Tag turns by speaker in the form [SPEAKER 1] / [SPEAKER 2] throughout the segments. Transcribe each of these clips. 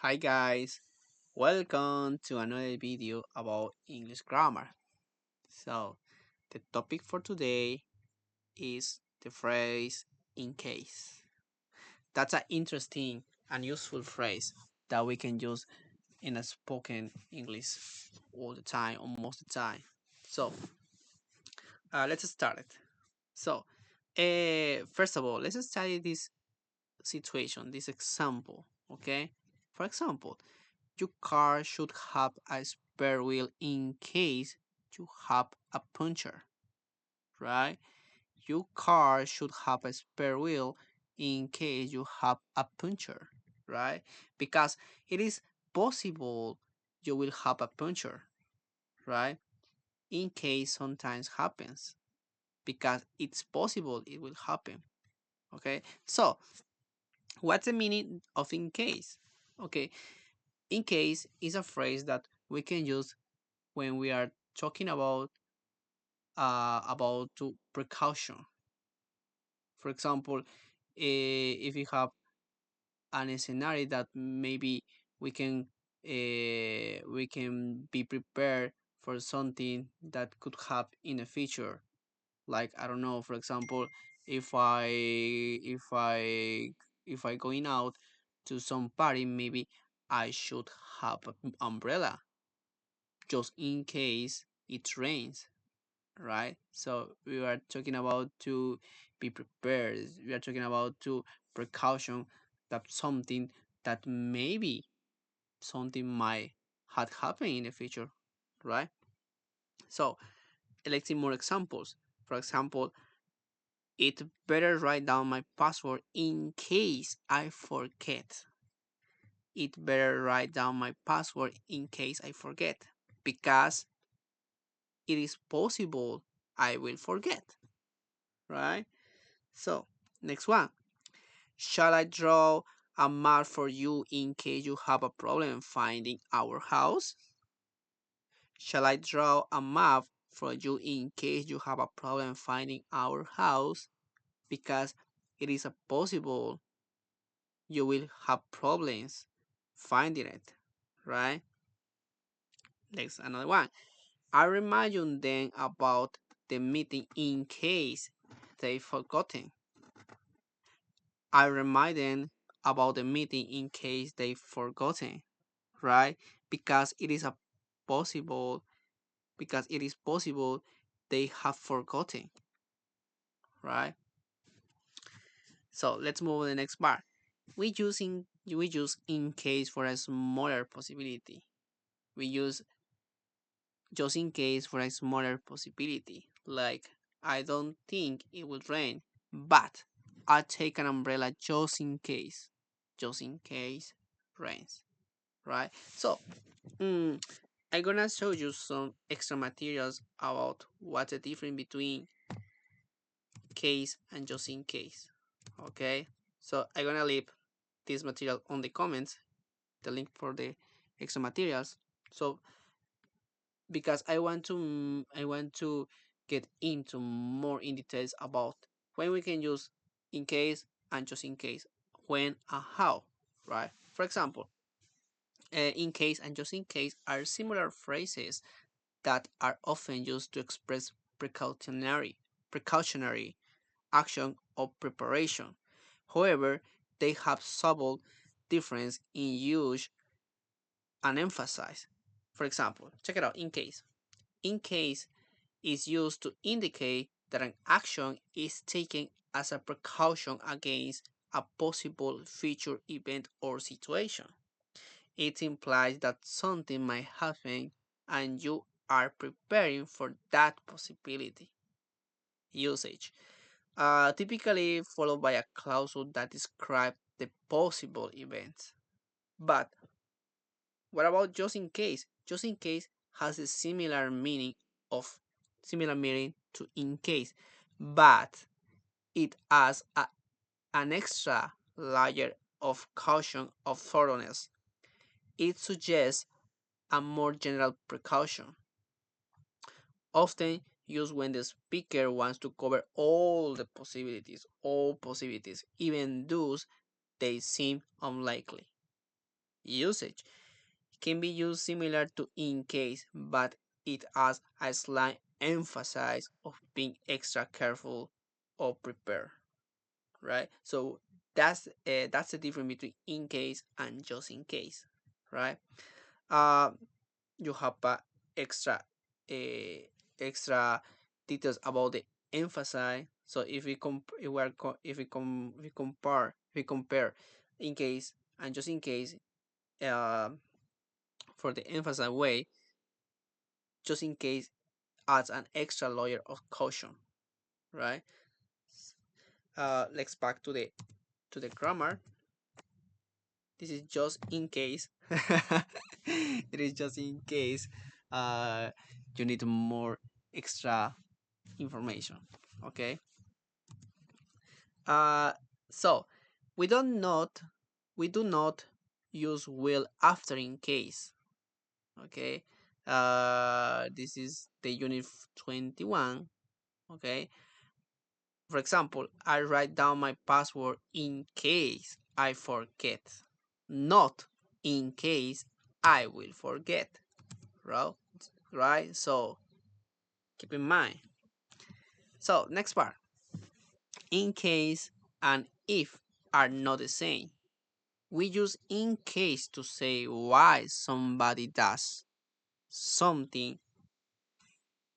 [SPEAKER 1] Hi guys, welcome to another video about English grammar. So, the topic for today is the phrase in case. That's an interesting and useful phrase that we can use in a spoken English all the time or most of the time. So, let's start it. So, first of all, let's study this situation, this example, okay? For example, your car should have a spare wheel in case you have a puncture, right? Your car should have a spare wheel in case you have a puncture, right? Because it is possible you will have a puncture, right? In case sometimes happens, because it's possible it will happen, okay? So, what's the meaning of in case? Okay, in case is a phrase that we can use when we are talking about to precaution. For example, if you have an scenario that maybe we can we can be prepared for something that could happen in the future. Like I don't know, for example, if I if I if I going out to some party, maybe I should have an umbrella just in case it rains, right? So we are talking about to be prepared. We are talking about to precaution that something that maybe something might had happened in the future, right? So let's see more examples. For example, it better write down my password in case I forget. It better write down my password in case I forget because it is possible I will forget, right? So, next one. Shall I draw a map for you in case you have a problem finding our house? Shall I draw a map for you in case you have a problem finding our house? Because it is a possible you will have problems finding it, right? Next, another one. I remind you then about the meeting in case they forgotten. I remind them about the meeting in case they forgotten, right? Because it is a possible because it is possible they have forgotten, right? So let's move to the next part. We use in case for a smaller possibility. We use just in case for a smaller possibility. Like I don't think it will rain, but I take an umbrella just in case. Just in case rains. Right? So, mm, I'm gonna show you some extra materials about what's the difference between case and just in case. Okay? So, I'm gonna leave this material on the comments, the link for the extra materials. So, because I want to get into more in details about when we can use in case and just in case, when and how, right? For example, in case and just in case are similar phrases that are often used to express precautionary action or preparation. However, they have subtle difference in use and emphasis. For example, check it out. In case. In case is used to indicate that an action is taken as a precaution against a possible future event or situation. It implies that something might happen and you are preparing for that possibility. Usage. Typically followed by a clause that describes the possible events. But what about just in case? Just in case has a similar meaning to in case, but it adds an extra layer of caution of thoroughness. It suggests a more general precaution, often used when the speaker wants to cover all possibilities, even those they seem unlikely. Usage can be used similar to in case, but it adds a slight emphasis of being extra careful or prepared, right? So that's the difference between in case and just in case, right? Uh, you have extra uh, extra details about the emphasis. So if we if we compare in case and just in case, uh, for the emphasize way, just in case adds an extra layer of caution, right? Let's back to the grammar. This is just in case. It is just in case uh, you need more extra information. Okay. Uh, so we don't not we do not use will after in case. Okay. This is the unit 21. Okay. For example, I write down my password in case I forget, not in case I will forget. Right? Right? So keep in mind. So next part. In case and if are not the same. We use in case to say why somebody does something.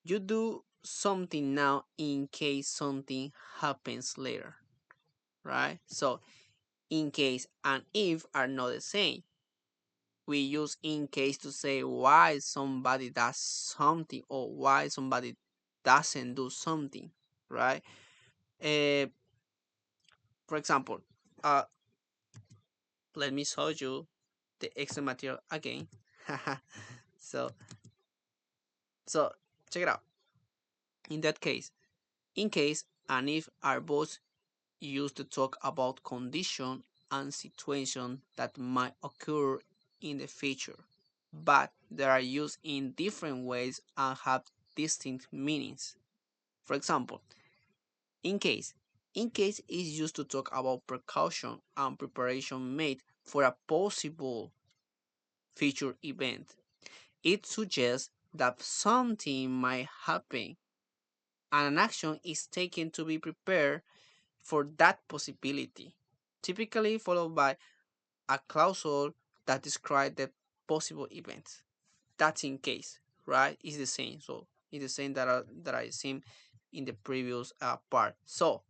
[SPEAKER 1] You do something now in case something happens later. Right? So in case and if are not the same. We use in case to say why somebody does something or why somebody doesn't do something, right? Uh, for example, uh, let me show you the Excel material again. so, so check it out. In that case, in case and if are both used to talk about condition and situation that might occur in the future, but they are used in different ways and have distinct meanings. For example, in case. In case is used to talk about precaution and preparation made for a possible future event. It suggests that something might happen and an action is taken to be prepared for that possibility, typically followed by a clause that describes the possible events. That's in case, right? It's the same. So it's the same that I seen in the previous part. So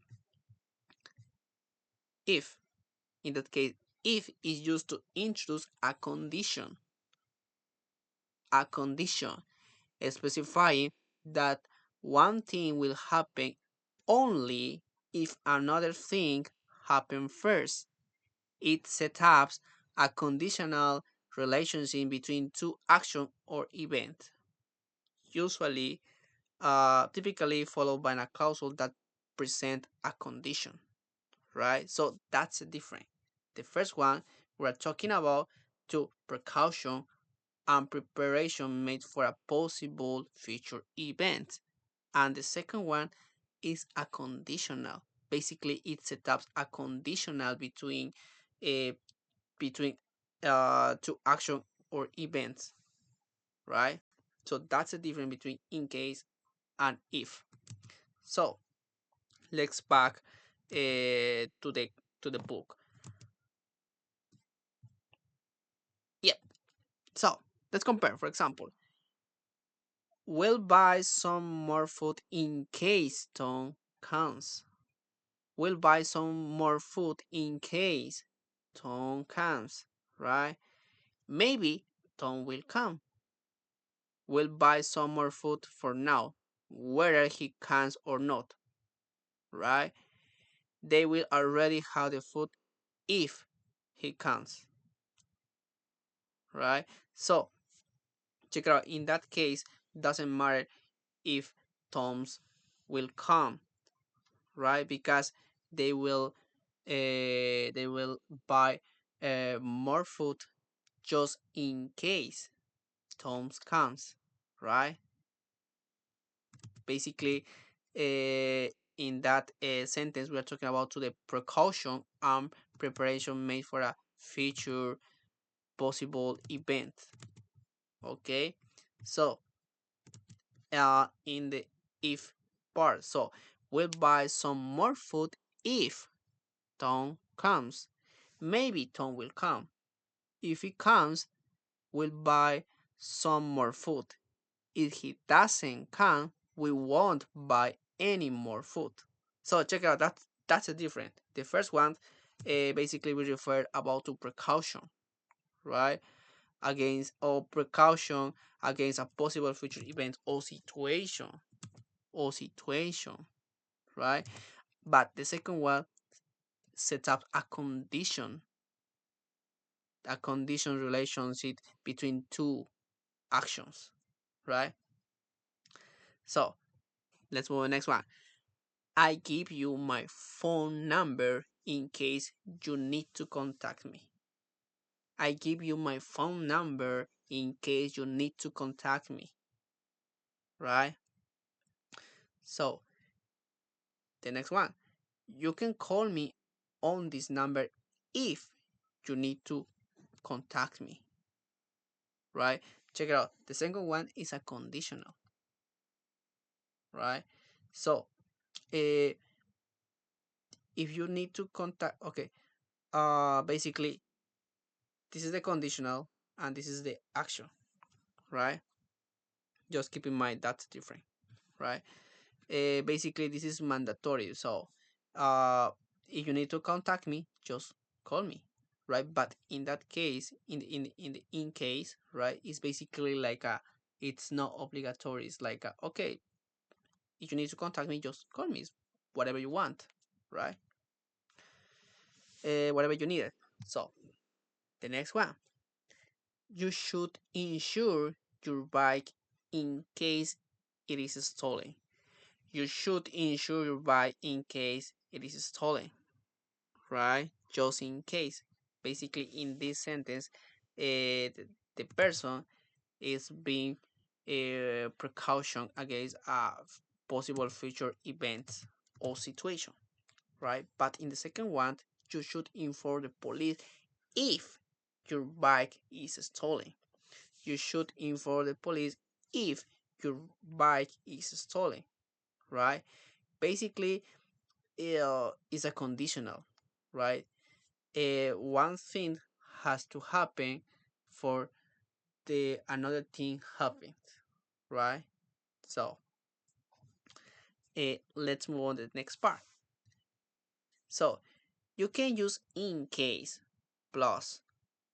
[SPEAKER 1] if in that case, if is used to introduce a condition specifying that one thing will happen only if another thing happens first. It sets up a conditional relationship between two actions or events, usually typically followed by a clause that present a condition, right? So that's the difference. The first one we're talking about to precaution and preparation made for a possible future event. And the second one is a conditional. Basically, it sets up a conditional uh, between two action or events, right? So that's the difference between in case and if. So let's back to the book. Yeah. So let's compare. For example, we'll buy some more food in case Tom comes. We'll buy some more food in case Tom comes, right? Maybe Tom will come. We'll buy some more food for now, whether he comes or not, right? They will already have the food if he comes, right? So check it out. In that case, doesn't matter if Tom's will come, right? Because they will they will buy more food just in case Tom's comes, right? Basically, in that sentence, we are talking about to the precaution and preparation made for a future possible event. Okay, so in the if part, so we'll buy some more food if Tom comes. Maybe Tom will come. If he comes, we'll buy some more food. If he doesn't come, we won't buy any more food. So check it out. That's a different. The first one, basically we refer about to precaution, right? Against or precaution against a possible future event or situation, right? But the second one sets up a condition relationship between two actions, right? So let's move to the next one. I give you my phone number in case you need to contact me. I give you my phone number in case you need to contact me, right? So the next one, you can call me on this number if you need to contact me, right? Check it out. The second one is a conditional, right? So, uh, if you need to contact, okay, basically, this is the conditional and this is the action, right? Just keep in mind that's different, right? Basically, this is mandatory. So, uh, if you need to contact me, just call me, right? But in that case, in case, right, it's basically like it's not obligatory. It's like okay, if you need to contact me, just call me. It's whatever you want, right? Whatever you need. So the next one, you should insure your bike in case it is stolen. You should insure your bike in case it is stolen, right? Just in case. Basically, in this sentence, the person is being a precaution against possible future events or situation, right? But in the second one, you should inform the police if your bike is stolen. You should inform the police if your bike is stolen, right? Basically, it's a conditional, right? One thing has to happen for the another thing happens, right? So let's move on to the next part. So you can use in case plus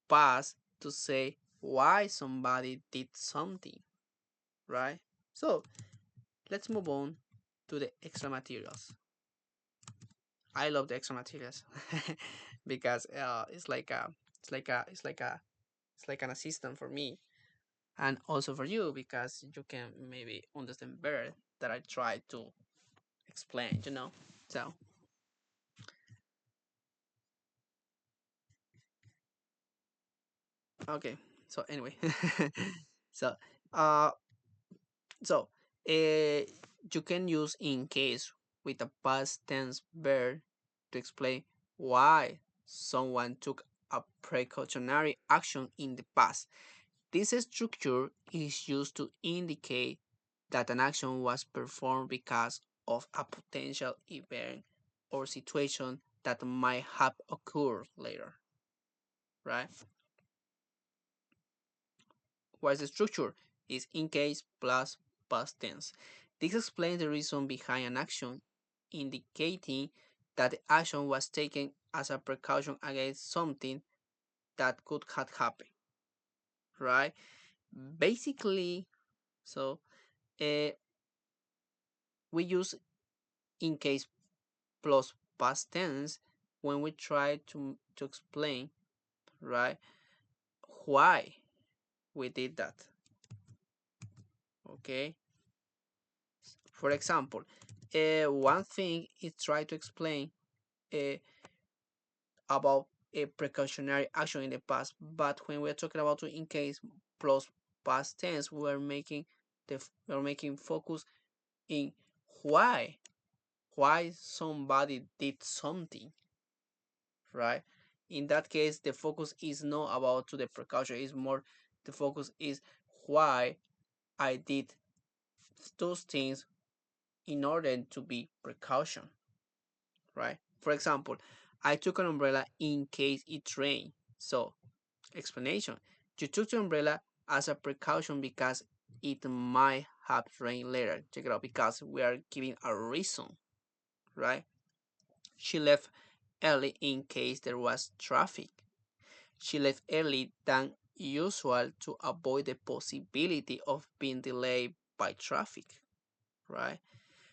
[SPEAKER 1] past to say why somebody did something, right? So let's move on to the extra materials. I love the extra materials because it's like an assistant for me and also for you because you can maybe understand better that I try to explain. So okay. So anyway, so uh, so uh, you can use in case with a past tense verb to explain why someone took a precautionary action in the past. This structure is used to indicate that an action was performed because of a potential event or situation that might have occurred later, right? What is the structure? Is in case plus past tense. This explains the reason behind an action, indicating that the action was taken as a precaution against something that could have happened, right? Basically, so uh, we use in case plus past tense when we try to explain, right, why we did that. Okay. For example, one thing is try to explain uh, about a precautionary action in the past, but when we're talking about in case plus past tense, we're making focus in why somebody did something, right? In that case, the focus is not about to the precaution, it's more the focus is why I did those things in order to be precaution, right? For example, I took an umbrella in case it rained. So, explanation. You took the umbrella as a precaution because it might have rained later. Check it out, because we are giving a reason, right? She left early in case there was traffic. She left early than usual to avoid the possibility of being delayed by traffic, right?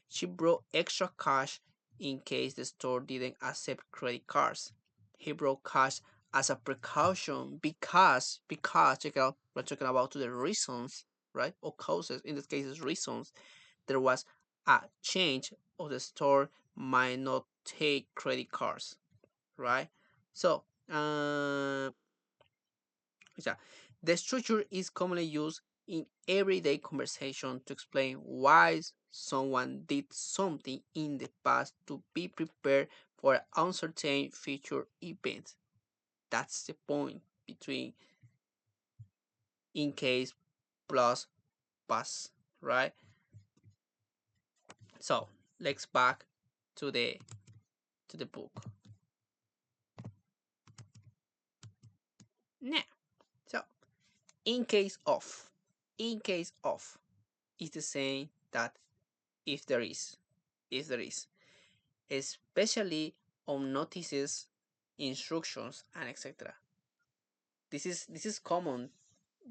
[SPEAKER 1] She brought extra cash in case the store didn't accept credit cards. He brought cash as a precaution because check it out, we're talking about the reasons, right? Or causes. In this case, it's reasons. There was a change of the store might not take credit cards, right? So, yeah, the structure is commonly used in everyday conversation to explain why someone did something in the past to be prepared for an uncertain future event. That's the point between in case plus past, right? So let's back to the book. Now, so in case of, in case of is the same that if there is, if there is, especially on notices, instructions, and etc. This is common.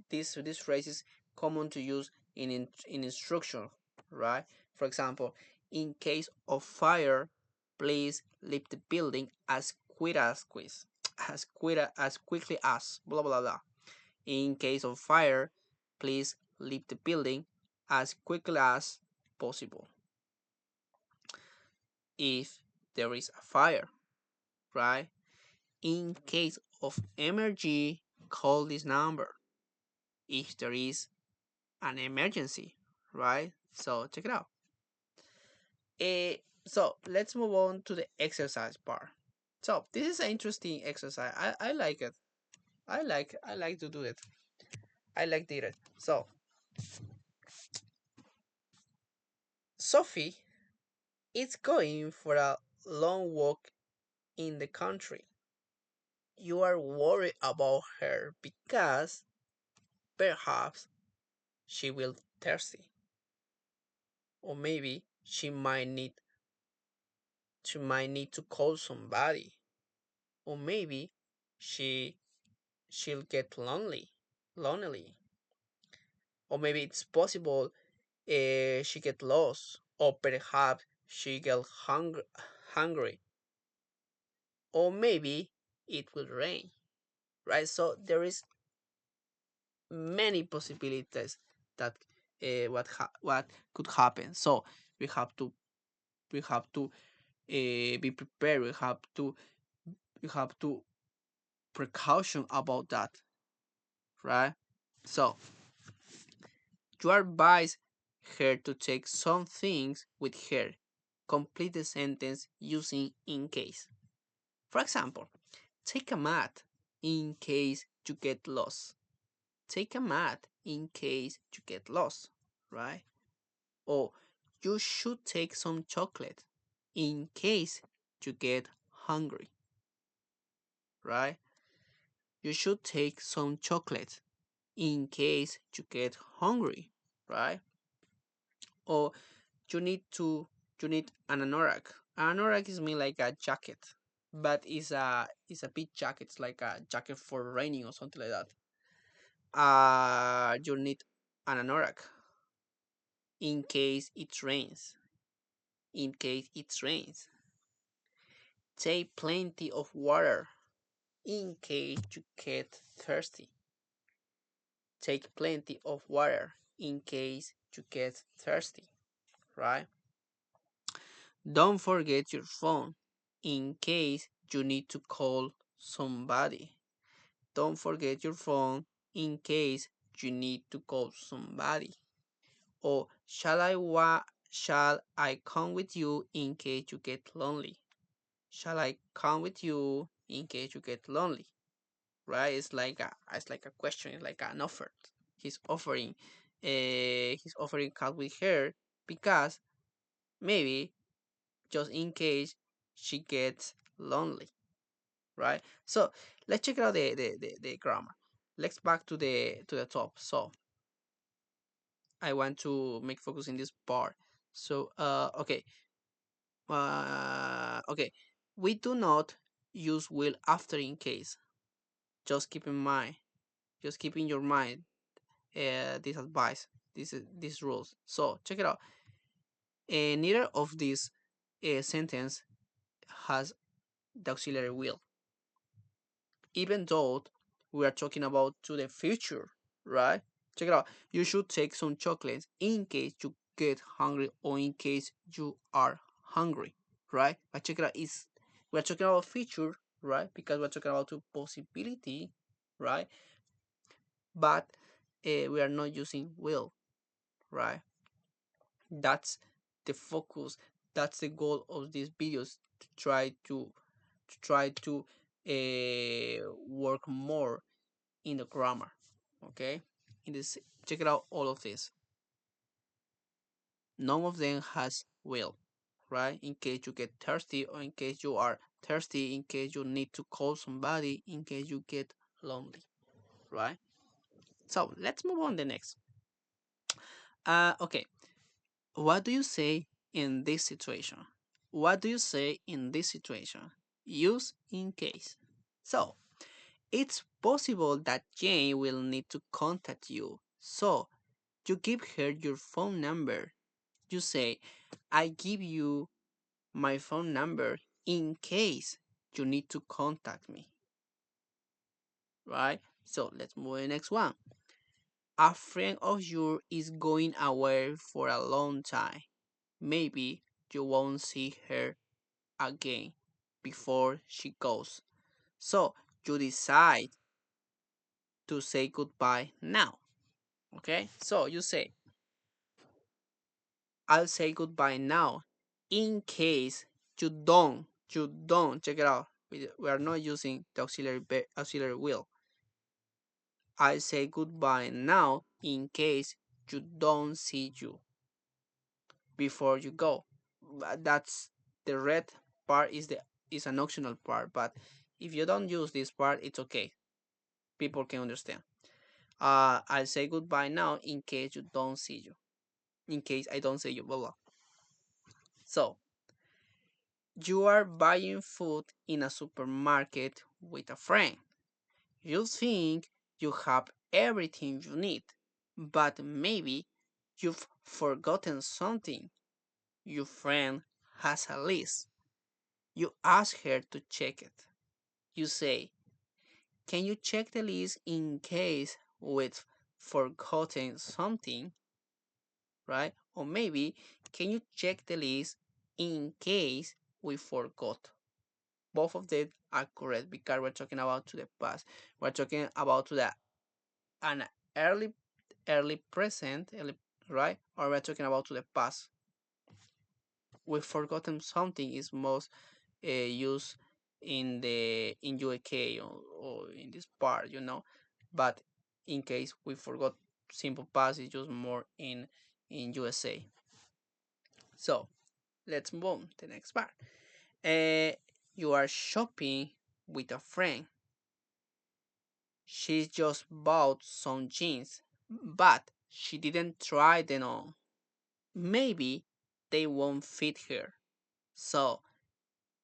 [SPEAKER 1] This phrase is common to use in instruction, right? For example, in case of fire, please leave the building as quickly as blah blah blah. In case of fire, please leave the building as quickly as possible. If there is a fire, right? In case of emergency, call this number if there is an emergency, right? So check it out. So let's move on to the exercise part. So this is an interesting exercise. I like it. I like to do it. I like to do it. So Sophie is going for a long walk in the country. You are worried about her because perhaps she will thirsty, or maybe she might need to call somebody, or maybe she she'll get lonely, or maybe it's possible she get lost, or perhaps she get hungry, or maybe it will rain, right? So there is many possibilities that what could happen. So we have to we have to be prepared. We have to precaution about that, right? So you advise her to take some things with her. Complete the sentence using in case. For example, take a mat in case you get lost. Take a mat in case you get lost, right? Or you should take some chocolate in case you get hungry, right? You should take some chocolate in case you get hungry, right? Or you need to you need an anorak. An anorak is mean like a jacket, but it's a big jacket. It's like a jacket for raining or something like that. You need an anorak in case it rains. In case it rains, take plenty of water in case you get thirsty. Take plenty of water in case you get thirsty, right? Don't forget your phone in case you need to call somebody. Don't forget your phone in case you need to call somebody. Or shall I come with you in case you get lonely? shall I come with you in case you get lonely? Right? It's like a question. It's like an offer. He's offering, he's offering come with her because maybe just in case she gets lonely, right? So let's check out the grammar. Let's back to the top. So I want to make focus in this part. So okay, okay, we do not use will after in case. Just keep in mind, just keep in your mind this advice, these rules. So check it out. Neither of these sentence has the auxiliary will, even though we are talking about to the future, right? Check it out. You should take some chocolates in case you get hungry or in case you are hungry, right? But check it out. We're talking about future, right? Because we're talking about a possibility, right? But we are not using will, right? That's the focus. That's the goal of these videos to try to work more in the grammar. Okay, in this, check it out. All of this, none of them has will, right? In case you get thirsty, or in case you are thirsty, in case you need to call somebody, in case you get lonely, right? So let's move on the next. Okay, what do you say in this situation? What do you say in this situation? Use in case. So it's possible that Jane will need to contact you. So you give her your phone number. You say, I give you my phone number in case you need to contact me. Right? So let's move to the next one. A friend of yours is going away for a long time. Maybe you won't see her again before she goes. So you decide to say goodbye now. Okay? So you say, I'll say goodbye now in case you don't check it out. We are not using the auxiliary will. I'll say goodbye now in case you don't see you before you go. That's the red part is an optional part, but if you don't use this part, it's okay. People can understand. I'll say goodbye now in case you don't see you. In case I don't see you, blah blah. So you are buying food in a supermarket with a friend. You think you have everything you need, but maybe you've forgotten something. Your friend has a list. You ask her to check it. You say, can you check the list in case we've forgotten something? Right? Or maybe, can you check the list in case we forgot? Both of them are correct because we're talking about to the past. We're talking about to the an early present, right? Or we're talking about to the past. We've forgotten something is most used in UK or in this part, But in case we forgot simple past, is just more in USA. So let's move on to the next part. Uh, you are shopping with a friend. She just bought some jeans, but she didn't try them on. Maybe they won't fit her. So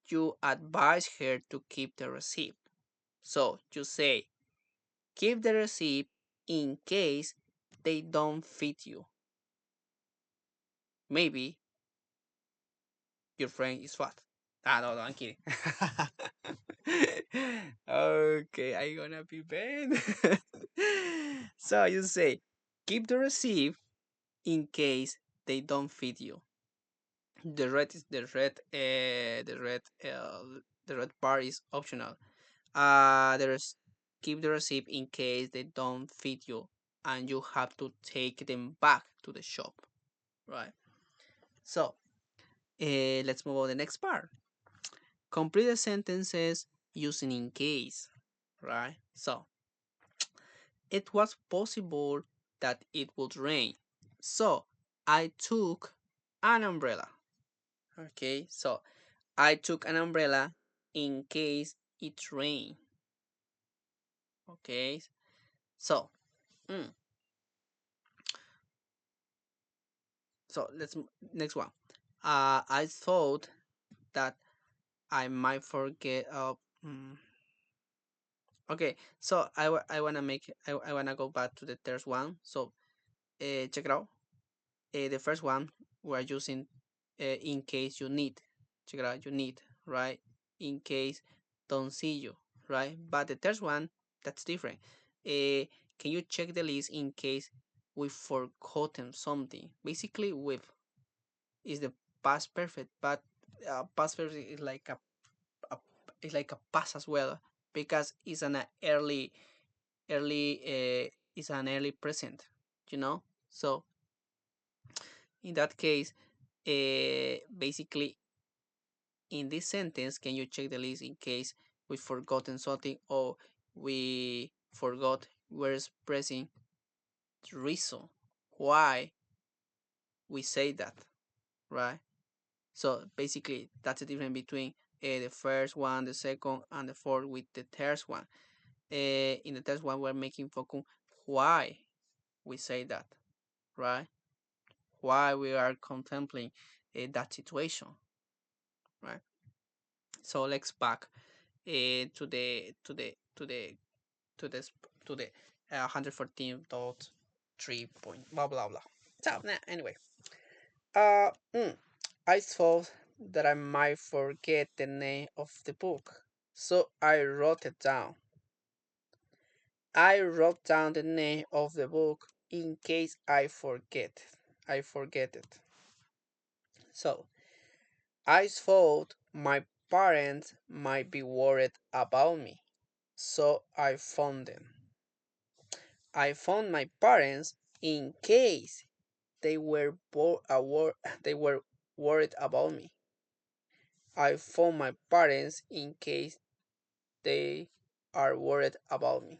[SPEAKER 1] you advise her to keep the receipt. So you say, keep the receipt in case they don't fit you. Maybe your friend is fat. No, I'm kidding. Okay, I'm gonna be bad. So you say, keep the receipt in case they don't fit you. The red is the red part is optional. There's keep the receipt in case they don't fit you, and you have to take them back to the shop, right? So let's move on to the next part. Complete the sentences using in case, right? So, it was possible that it would rain. So, I took an umbrella. Okay, so I took an umbrella in case it rained. Okay, so, mm, so let's next one. I thought that I might forget. Okay, so I wanna make I wanna go back to the third one. So check it out. The first one we're using in case you need. Check it out. You need, right? In case don't see you, right? But the third one, that's different. Can you check the list in case we forgotten something? Basically, with is the past perfect, but past perfect is like a it's like a past as well because it's an early it's an early present, you know. So in that case, basically in this sentence, can you check the list in case we forgotten something or we forgot we're expressing the reason why we say that, right? So basically, that's the difference between the first one, the second, and the fourth with the third one. In the third one, we're making focus why we say that, right? Why we are contemplating that situation, right? So let's back to the to the 114.3 point blah blah blah. So anyway, uh, mm, I thought that I might forget the name of the book, so I wrote it down. I wrote down the name of the book in case I forget. I forget it. So I thought my parents might be worried about me, so I phoned them. I phoned my parents in case they were they were worried about me. I phoned my parents in case they are worried about me.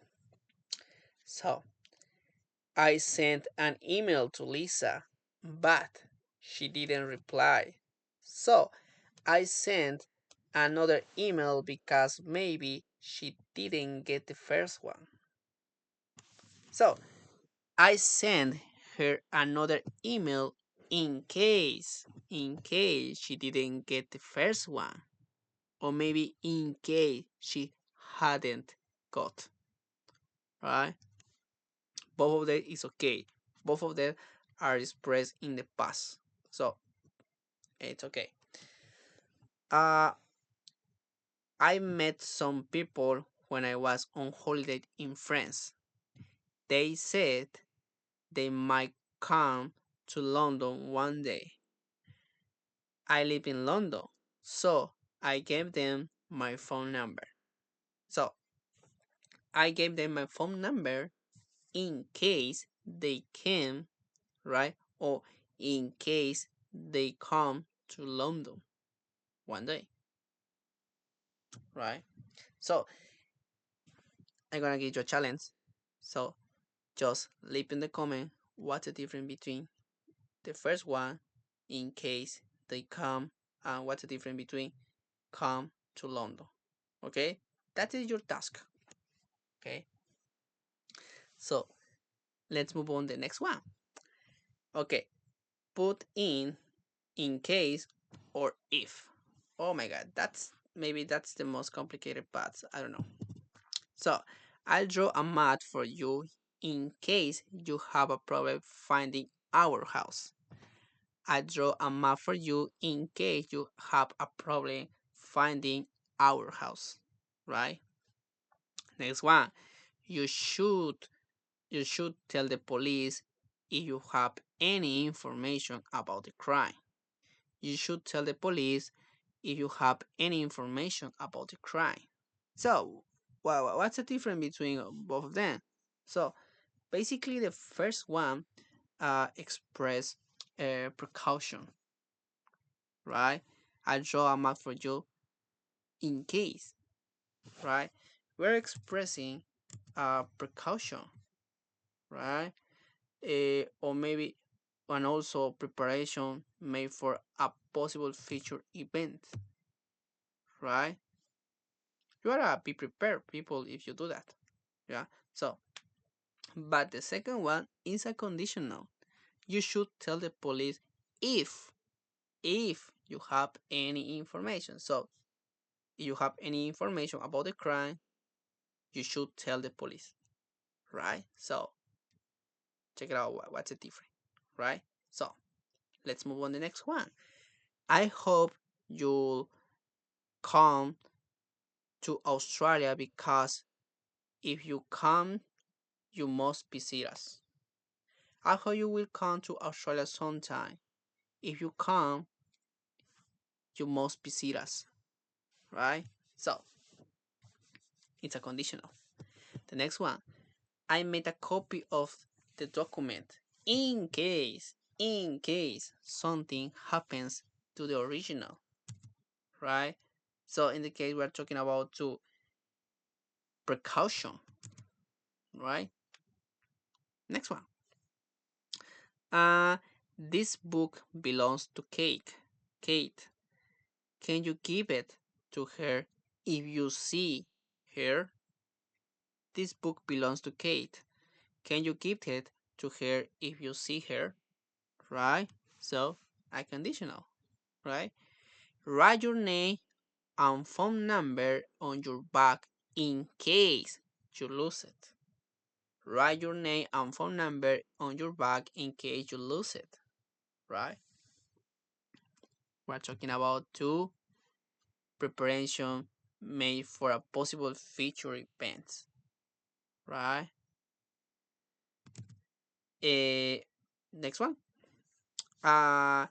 [SPEAKER 1] So I sent an email to Lisa, but she didn't reply. So I sent another email because maybe she didn't get the first one. So I sent her another email in case she didn't get the first one, or maybe in case she hadn't got, right? Both of them is okay. Both of them are expressed in the past, so it's okay. uh I met some people when I was on holiday in France. They said they might come to London one day. I live in London, so I gave them my phone number. So I gave them my phone number in case they came, right? Or in case they come to London one day, right? So I'm gonna give you a challenge. So just leave in the comment what's the difference between the first one, in case they come, and what's the difference between come to London. Okay, that is your task. Okay, so let's move on to the next one. Okay, put in case or if. Oh my god, that's the most complicated part. I don't know. So I'll draw a map for you in case you have a problem finding our house. I draw a map for you in case you have a problem finding our house. Right? Next one. You should you should tell the police if you have any information about the crime. You should tell the police if you have any information about the crime. So, well, what's the difference between both of them? So, basically, the first one express precaution, right? I draw a map for you in case, right? We're expressing a precaution, right? Or maybe, and also preparation made for a possible future event, right? You gotta be prepared, people, if you do that. Yeah. So, but the second one is a conditional. You should tell the police if you have any information. So, if you have any information about the crime, you should tell the police, right? So, check it out. What's the difference, right? So, let's move on to the next one. I hope you'll come to Australia because if you come, you must visit us. I hope you will come to Australia sometime. If you come, you must visit us, right? So it's a conditional. The next one, I made a copy of the document in case something happens to the original, right? So in the case we're talking about to precaution, right? Next one. Uh, this book belongs to Kate. Kate, can you give it to her if you see her? This book belongs to Kate. Can you give it to her if you see her? Right? So, a conditional, right? Write your name and phone number on your bag in case you lose it. Write your name and phone number on your bag in case you lose it, right? We're talking about two preparation made for a possible future event, right? Uh, Next one. Uh,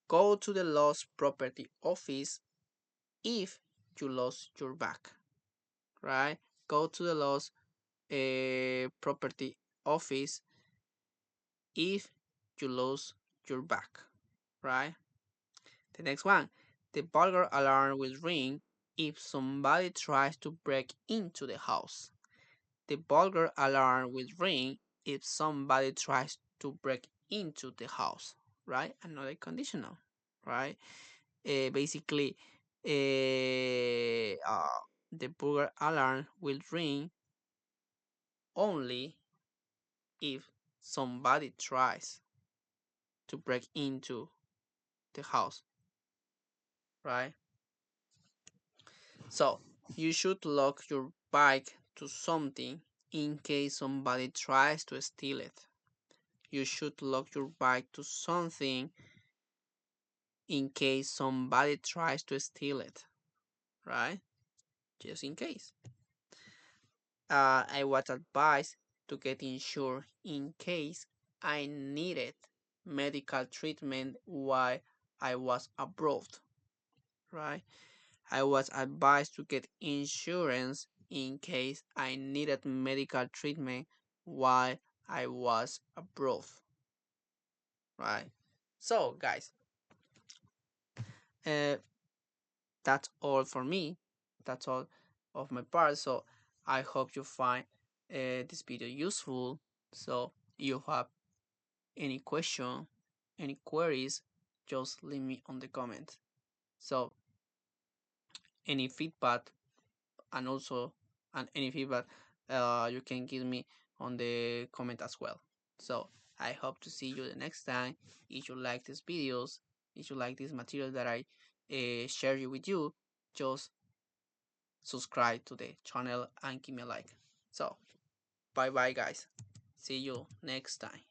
[SPEAKER 1] Go to the lost property office if you lost your bag, right? Go to the lost property office if you lost your bag, right? The next one. The burglar alarm will ring if somebody tries to break into the house. The burglar alarm will ring if somebody tries to break into the house, right? Another conditional, right? Basically, the burglar alarm will ring only if somebody tries to break into the house, right? So, you should lock your bike to something in case somebody tries to steal it. You should lock your bike to something in case somebody tries to steal it, right? Just in case. I was advised to get insured in case I needed medical treatment while I was abroad, right? I was advised to get insurance in case I needed medical treatment while I was abroad, right? So, guys, uh, that's all for me. That's all of my part. So I hope you find this video useful. So you have any question, any queries, just leave me on the comment. So any feedback and also any feedback you can give me on the comment as well. So I hope to see you the next time. If you like these videos, if you like this material that I share you with you, just subscribe to the channel and give me a like. So bye bye guys, see you next time.